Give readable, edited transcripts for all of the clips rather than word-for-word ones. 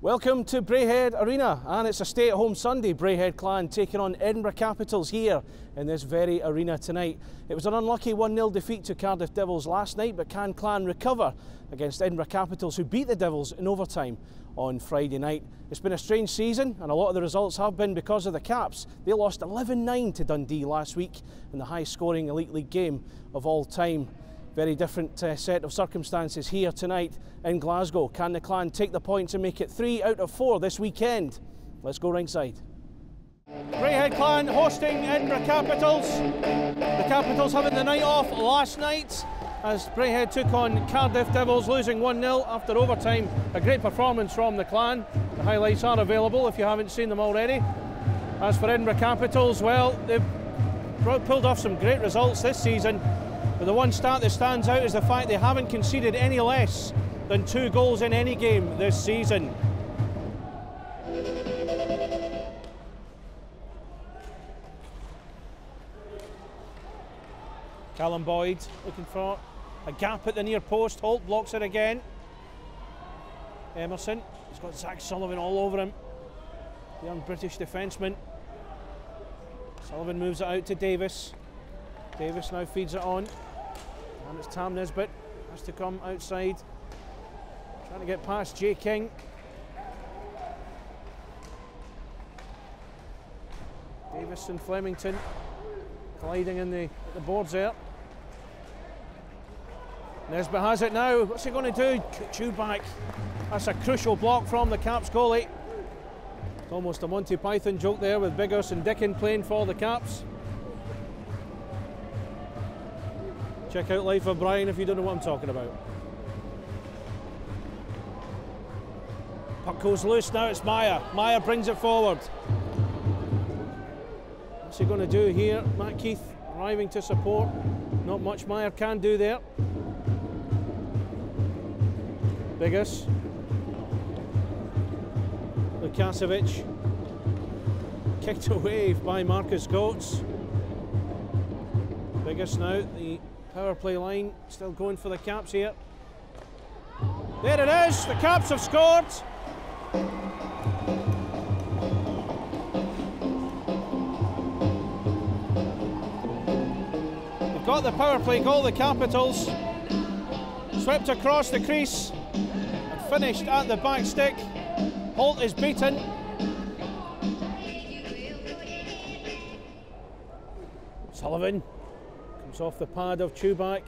Welcome to Braehead Arena, and it's a stay-at-home Sunday. Braehead Clan taking on Edinburgh Capitals here in this very arena tonight. It was an unlucky 1-0 defeat to Cardiff Devils last night, but can Clan recover against Edinburgh Capitals, who beat the Devils in overtime on Friday night? It's been a strange season, and a lot of the results have been because of the Caps. They lost 11-9 to Dundee last week in the high-scoring Elite League game of all time. Very different set of circumstances here tonight in Glasgow. Can the Clan take the points and make it 3 out of 4 this weekend? Let's go ringside. Braehead Clan hosting Edinburgh Capitals. The Capitals having the night off last night as Braehead took on Cardiff Devils, losing 1-0 after overtime. A great performance from the Clan. The highlights are available if you haven't seen them already. As for Edinburgh Capitals, well, they've pulled off some great results this season. But the one stat that stands out is the fact they haven't conceded any less than 2 goals in any game this season. Callum Boyd looking for a gap at the near post. Holt blocks it again. Emerson, he's got Zach Sullivan all over him. The young British defenceman. Sullivan moves it out to Davis. Davis now feeds it on. And it's Tam Nisbet, has to come outside, trying to get past Jay King. Davis and Flemington colliding in the boards there. Nisbet has it now, what's he going to do? Chubak, that's a crucial block from the Caps goalie. It's almost a Monty Python joke there with Biggers and Dickin playing for the Caps. Check out Life of Brian if you don't know what I'm talking about. Puck goes loose now, it's Meyer. Meyer brings it forward. What's he going to do here? Matt Keith arriving to support. Not much Meyer can do there. Biggers. Lukasevic. Kicked away by Marcus Goetz. Biggers now, the power play line still going for the Caps here. There it is, the Caps have scored. They've got the power play goal, the Capitals. Swept across the crease and finished at the back stick. Holt is beaten. Sullivan comes off the pad of Chubak.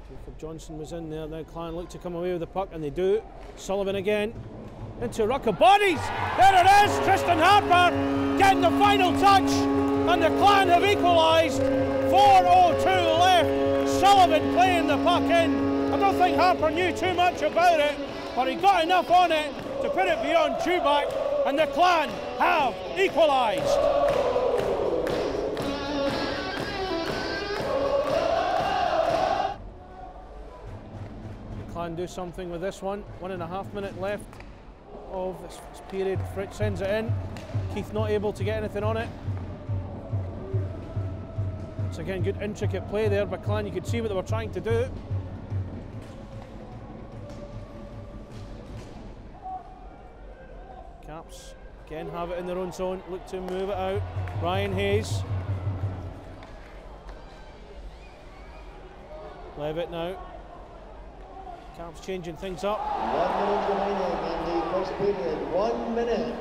Jacob Johnston was in there. Now Clan look to come away with the puck, and they do. Sullivan again into a ruck of bodies. There it is, Tristan Harper getting the final touch, and the Clan have equalised. 4:02 left. Sullivan playing the puck in. I don't think Harper knew too much about it, but he got enough on it to put it beyond Chubak, and the Clan have equalised. Clan do something with this one. 1.5 minutes left of this period. Fritz sends it in. Keith not able to get anything on it. It's again good intricate play there by Clan. You could see what they were trying to do. Caps again have it in their own zone. Look to move it out. Ryan Hayes. Levitt now. Caps changing things up. 1 minute remaining in the first period. 1 minute.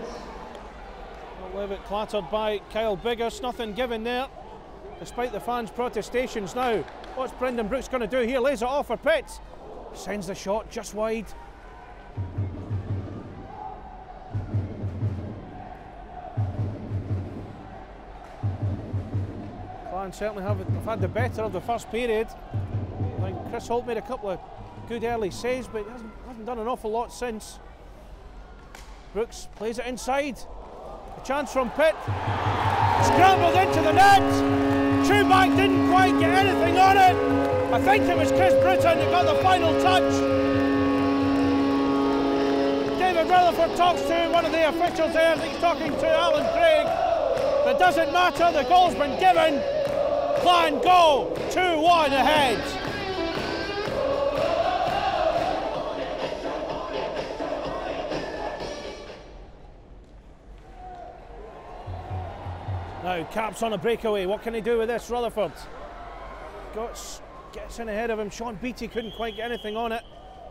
Levitt clattered by Kyle Biggers. Nothing given there, despite the fans' protestations. Now, what's Brendan Brooks going to do here? Lays it off for Pitts. Sends the shot just wide. Clan certainly have had the better of the first period. I think Chris Holt made a couple of good early saves, but he hasn't done an awful lot since. Brooks plays it inside. A chance from Pitt. Scrambled into the net. Chubak didn't quite get anything on it. I think it was Chris Bruton who got the final touch. David Rutherford talks to one of the officials there. I think he's talking to Alan Craig. But it doesn't matter, the goal's been given. Clan go 2-1 ahead. Now Caps on a breakaway. What can he do with this? Rutherford gets in ahead of him. Sean Beattie couldn't quite get anything on it.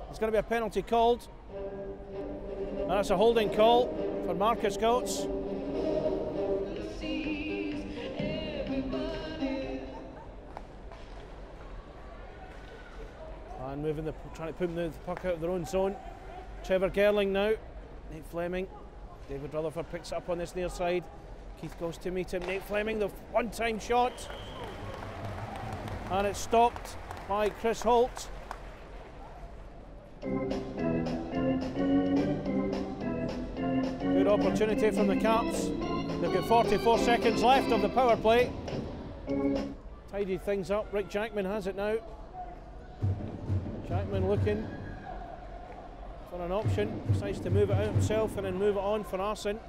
There's going to be a penalty called. And that's a holding call for Marcus Goetz. And trying to put the puck out of their own zone. Trevor Gerling now. Nate Fleming. David Rutherford picks it up on this near side. Keith goes to meet him. Nate Fleming, the one-time shot. And it's stopped by Chris Holt. Good opportunity from the Caps. They've got 44 seconds left of the power play. Tidied things up. Rick Jackman has it now. Jackman looking for an option. Decides to move it out himself and then move it on for Carsen.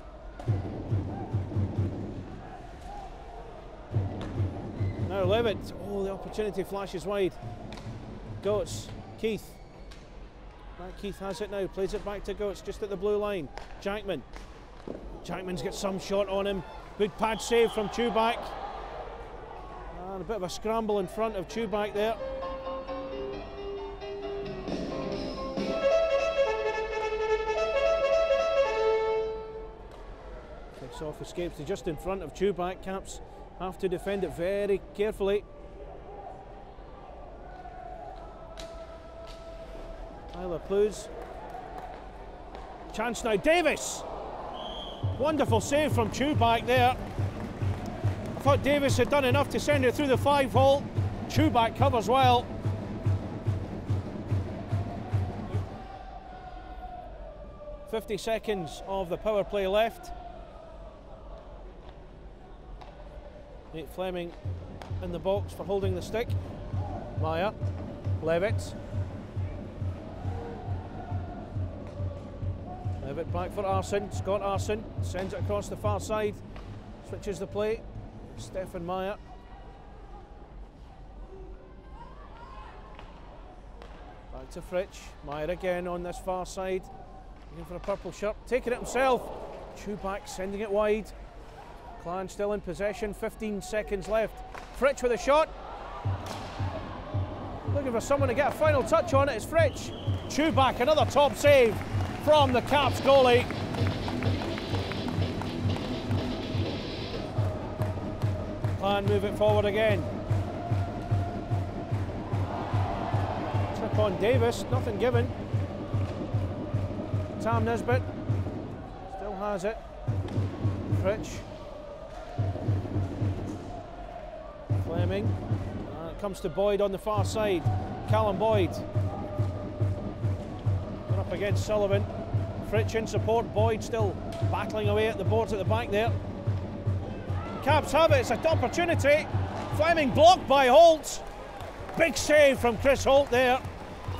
Now Levitt. Oh, the opportunity flashes wide. Goetz. Keith. Keith has it now, plays it back to Goetz, just at the blue line. Jackman. Jackman's got some shot on him. Good pad save from Chubak. And a bit of a scramble in front of Chubak there. Kicks off, escapes to just in front of Chubak. Caps have to defend it very carefully. Tyler Plews. Chance now, Davis! Wonderful save from Chubak there. I thought Davis had done enough to send it through the 5-hole. Chubak covers well. .50 seconds of the power play left. Nate Fleming in the box for holding the stick. Meyer, Levitt. Levitt back for Carsen. Scott Carsen sends it across the far side. Switches the play. Stefan Meyer. Back to Fritsch. Meyer again on this far side. Looking for a purple shirt. Taking it himself. Chubak sending it wide. Clan still in possession. 15 seconds left. Fritsch with a shot. Looking for someone to get a final touch on it. It's Fritsch. Chubak, another top save from the Caps goalie. Clan move it forward again. Slip on Davis, nothing given. Tam Nisbet still has it. Fritsch. Fleming. It comes to Boyd on the far side. Callum Boyd. Up against Sullivan. Fritsch in support. Boyd still battling away at the boards at the back there. Caps have it. It's an opportunity. Fleming blocked by Holt. Big save from Chris Holt there.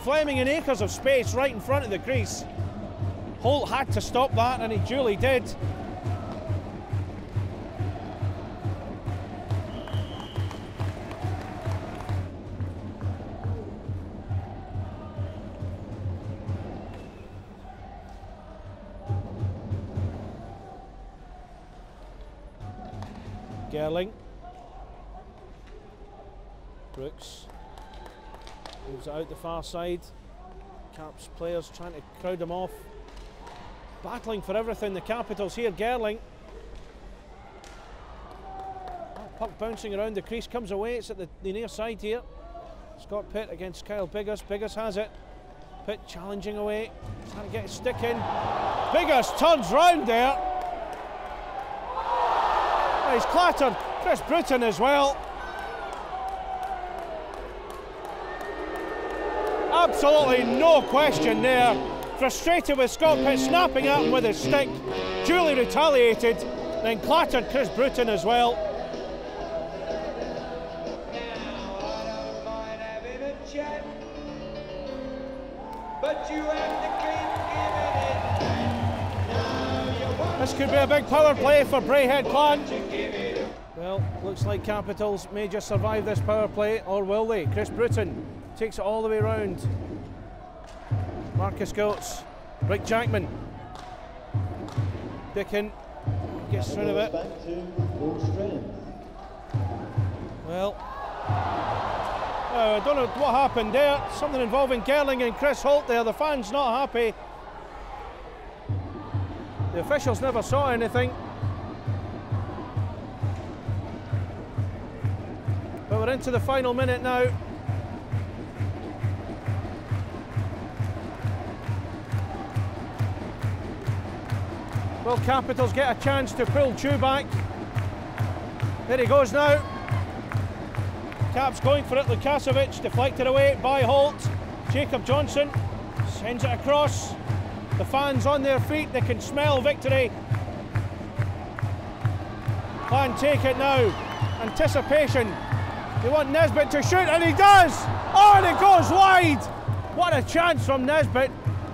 Fleming in acres of space right in front of the crease. Holt had to stop that, and he duly did. Gerling. Brooks moves it out the far side. Caps players trying to crowd him off. Battling for everything, the Capitals here. Gerling. Puck bouncing around the crease, comes away. It's at the near side here. Scott Pitt against Kyle Biggers. Biggers has it. Pitt challenging away. Trying to get his stick in. Biggers turns round there. He's clattered Chris Bruton as well. Absolutely no question there. Frustrated with Scott Pitt snapping at him with his stick. Duly retaliated, then clattered Chris Bruton as well. This could be a big power play for Braehead Clan. Well, looks like Capitals may just survive this power play, or will they? Chris Bruton takes it all the way round. Marcus Goetz, Rick Jackman, Dickin, gets rid of it. Well, I don't know what happened there. Something involving Gerling and Chris Holt there. The fans not happy. The officials never saw anything. But we're into the final minute now. Will Capitals get a chance to pull Chubak? There he goes now. Caps going for it. Lukasovic deflected away by Holt. Jacob Johnston sends it across. The fans on their feet, they can smell victory. Clan take it now. Anticipation. They want Nesbitt to shoot, and he does! Oh, and it goes wide! What a chance from Nesbitt,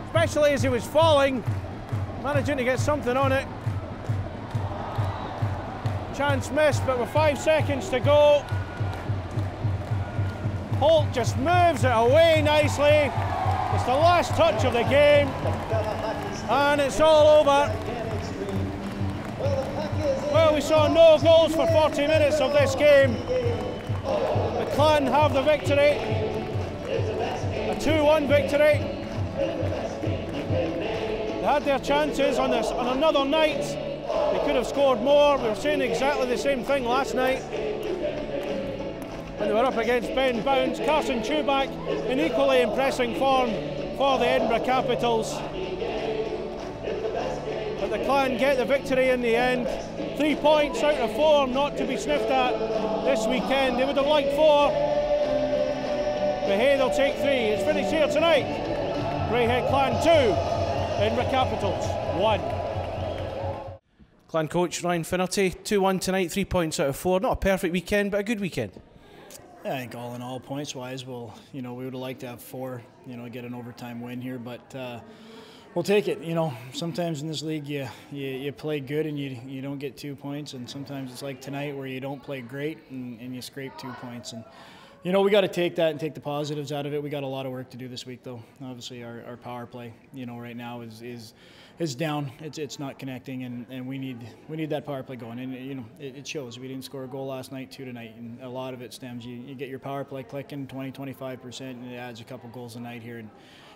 especially as he was falling, managing to get something on it. Chance missed, but with 5 seconds to go, Holt just moves it away nicely. It's the last touch of the game, and it's all over. Well, we saw no goals for 40 minutes of this game. The Clan have the victory, a 2-1 victory. They had their chances on another night. They could have scored more. We were saying exactly the same thing last night when they were up against Ben Bounds. Carsen Chubak in equally impressive form for the Edinburgh Capitals. But the Clan get the victory in the end. 3 points out of 4 not to be sniffed at this weekend. They would have liked 4. But hey, they'll take 3. It's finished here tonight. Braehead Clan 2, Edinburgh Capitals 1. Clan coach Ryan Finnerty, 2-1 tonight, 3 points out of 4. Not a perfect weekend, but a good weekend. Yeah, I think all in all, points-wise, we would have liked to have 4, get an overtime win here, but we'll take it. Sometimes in this league you play good and you don't get 2 points, and sometimes it's like tonight where you don't play great and you scrape 2 points. And we got to take that and take the positives out of it. We got a lot of work to do this week, though. Obviously, our power play, right now is down. It's not connecting, and we need that power play going. And it shows. We didn't score a goal last night, 2 tonight, and a lot of it stems. You get your power play clicking 20-25%, and it adds a couple goals a night here. And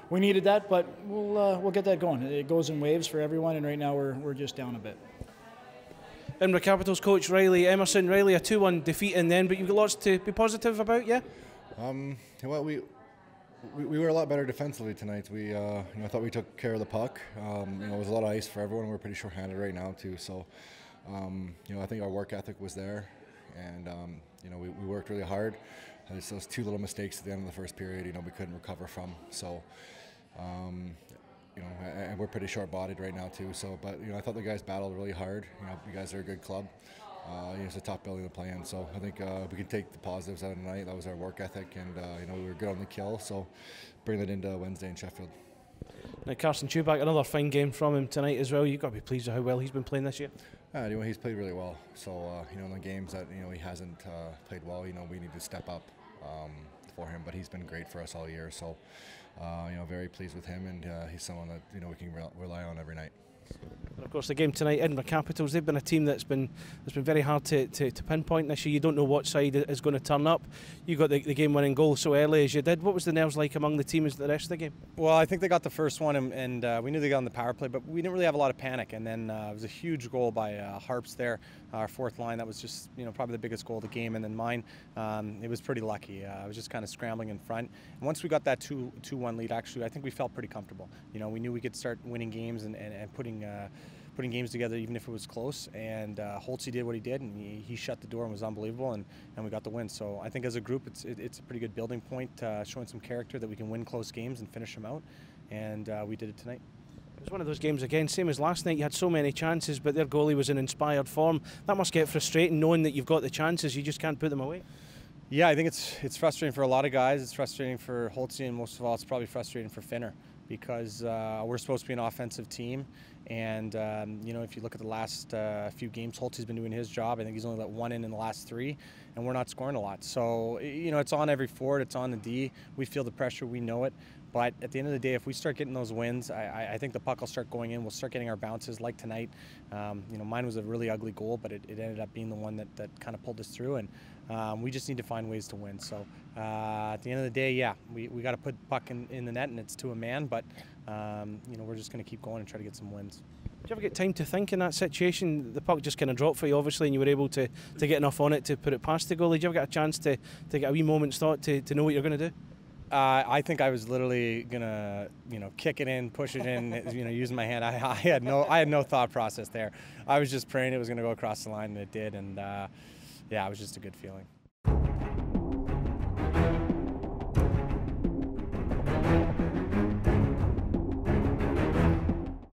we needed that, but we'll get that going. It goes in waves for everyone, and right now we're just down a bit. Edinburgh Capitals coach Riley Emerson. Riley, a 2-1 defeat in the end, but you've got lots to be positive about, yeah? Well, we were a lot better defensively tonight. I thought we took care of the puck. It was a lot of ice for everyone. We're pretty short-handed right now too. So, I think our work ethic was there, and we worked really hard. There's those 2 little mistakes at the end of the first period. We couldn't recover from. So, and we're pretty short-bodied right now too. So, but I thought the guys battled really hard. You guys are a good club. It's a tough building to play in, so I think we can take the positives out of the night. That was our work ethic, and we were good on the kill, so bring that into Wednesday in Sheffield. Now, Carsen Chubak, another fine game from him tonight as well. You've got to be pleased with how well he's been playing this year. He's played really well. So in the games that he hasn't played well, we need to step up for him. But he's been great for us all year. So very pleased with him, and he's someone that we can rely on every night. And of course, the game tonight, Edinburgh Capitals, they've been a team that's been very hard to pinpoint this year. You don't know what side is going to turn up. You got the game-winning goal so early as you did. What was the nerves like among the team as the rest of the game? Well, I think they got the first one, and we knew they got on the power play, but we didn't really have a lot of panic. And then it was a huge goal by Harps there, our 4th line. That was just probably the biggest goal of the game. And then mine, it was pretty lucky. I was just kind of scrambling in front. And once we got that 2-1 lead, actually, I think we felt pretty comfortable. We knew we could start winning games and putting games together even if it was close, and Holtzy did what he did, and he shut the door and was unbelievable, and we got the win. So I think as a group it's a pretty good building point, showing some character that we can win close games and finish them out, and we did it tonight. It was one of those games again, same as last night. You had so many chances, but their goalie was in inspired form. That must get frustrating, knowing that you've got the chances, you just can't put them away. Yeah, I think it's frustrating for a lot of guys. It's frustrating for Holtzy, and most of all, it's probably frustrating for Finner, because we're supposed to be an offensive team, and if you look at the last few games, Holtzy's been doing his job. I think he's only let 1 in the last 3, and we're not scoring a lot. So it's on every forward, it's on the D. We feel the pressure, we know it, But at the end of the day, if we start getting those wins, I think the puck will start going in. We'll start getting our bounces like tonight. You know, mine was a really ugly goal, but it ended up being the one that kind of pulled us through, and we just need to find ways to win. So at the end of the day, yeah, we got to put the puck in the net, and it's to a man, but you know, we're just going to keep going and try to get some wins. Did you ever get time to think in that situation? The puck just kind of dropped for you, obviously, and you were able to get enough on it to put it past the goalie. Did you ever get a chance to get a wee moment's thought to know what you're going to do? I think I was literally gonna, you know, kick it in, push it in, you know, using my hand. I had no thought process there. I was just praying it was gonna go across the line, and it did. And yeah, it was just a good feeling.